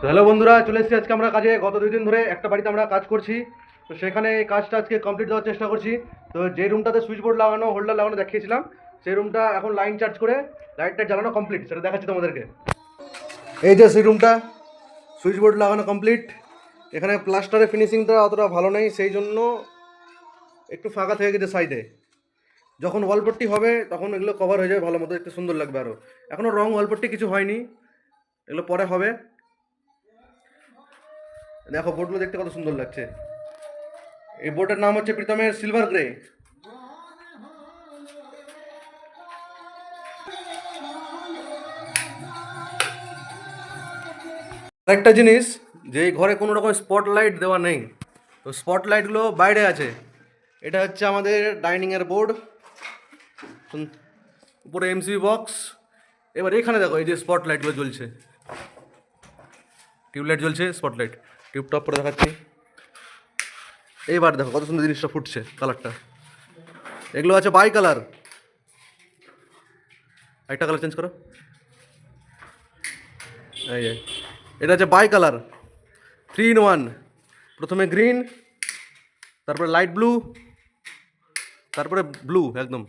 তো হ্যালো বন্ধুরা, চলে এসেছি আজকে আমরা কাজে। গত 2 দিন ধরে একটা বাড়িতে আমরা কাজ করছি। তো সেখানে এই কাজটা আজকে কমপ্লিট দেওয়ার চেষ্টা করছি। তো যে রুমটাতে সুইচ বোর্ড লাগানো, হোল্ডার লাগানো দেখিয়েছিলাম, সেই রুমটা এখন লাইন চার্জ করে লাইটটা জ্বালানো কমপ্লিট, সেটা দেখাচ্ছি তোমাদেরকে। এই যে সেই রুমটা, সুইচ বোর্ড লাগানো কমপ্লিট। এখানে প্লাস্টারের ফিনিশিংটা অতটা ভালো নেই, সেই জন্য একটু ফাঁকা থেকে গেছে সাইডে। যখন ওয়ালপট্টি হবে তখন এগুলো কভার হয়ে যাবে ভালো মতো, একটু সুন্দর লাগবে আরও। এখনও রং ওয়ালপট্টি কিছু হয়নি, এগুলো পরে হবে। দেখো বোর্ডগুলো দেখতে কত সুন্দর লাগছে। এই বোর্ডের নাম হচ্ছে প্রীতমের সিলভার গ্রে। আরেকটা জিনিস, যে এই ঘরে কোনো রকম স্পটলাইট দেওয়া নেই, তো স্পটলাইটগুলো বাইরে আছে। এটা হচ্ছে আমাদের ডাইনিংয়ের বোর্ড, উপরে এমসিবি বক্স। এবার এখানে দেখো এই যে স্পটলাইটগুলো জ্বলছে, টিউবলাইট জ্বলছে, স্পটলাইট টিউব টপ করে দেখাচ্ছি। এইবার দেখো কত সুন্দর জিনিসটা ফুটছে, কালারটা। এগুলো আছে বাই কালার। একটা কালার চেঞ্জ করো। এই যে এটা হচ্ছে বাই কালার, 3 in 1। প্রথমে গ্রিন, তারপরে লাইট ব্লু, তারপরে ব্লু একদম।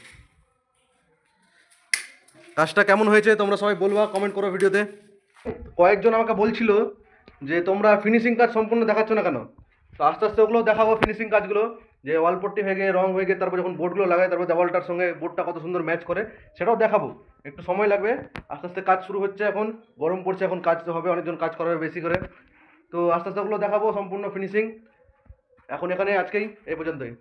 কাজটা কেমন হয়েছে তোমরা সবাই বলবা, কমেন্ট করো ভিডিওতে। কয়েকজন আমাকে বলছিল যে তোমরা ফিনিশিং কাজ সম্পূর্ণ দেখাচ্ছ না কেন। তো আস্তে আস্তে ওগুলো দেখাবো, ফিনিশিং কাজগুলো, যে ওয়ালপট্টি হয়ে গিয়ে রং হয়ে গিয়ে তারপর যখন বোর্ডগুলো লাগায়, তারপর দেওয়ালটার সঙ্গে বোর্ডটা কত সুন্দর ম্যাচ করে, সেটাও দেখাবো। একটু সময় লাগবে, আস্তে আস্তে কাজ শুরু হচ্ছে। এখন গরম পড়ছে, এখন কাজ তো হবে, অনেকজন কাজ করাবে বেশি করে। তো আস্তে আস্তে ওগুলো দেখাবো সম্পূর্ণ ফিনিশিং। এখন এখানে আজকেই এই পর্যন্তই।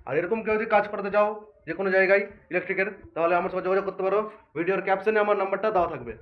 আর এরকম কেউ যদি কাজ করতে চাও যে কোনো জায়গায় ইলেকট্রিকের, তাহলে আমার সাথে যোগাযোগ করতে পারো। ভিডিওর ক্যাপশনে আমার নাম্বারটা দেওয়া থাকবে।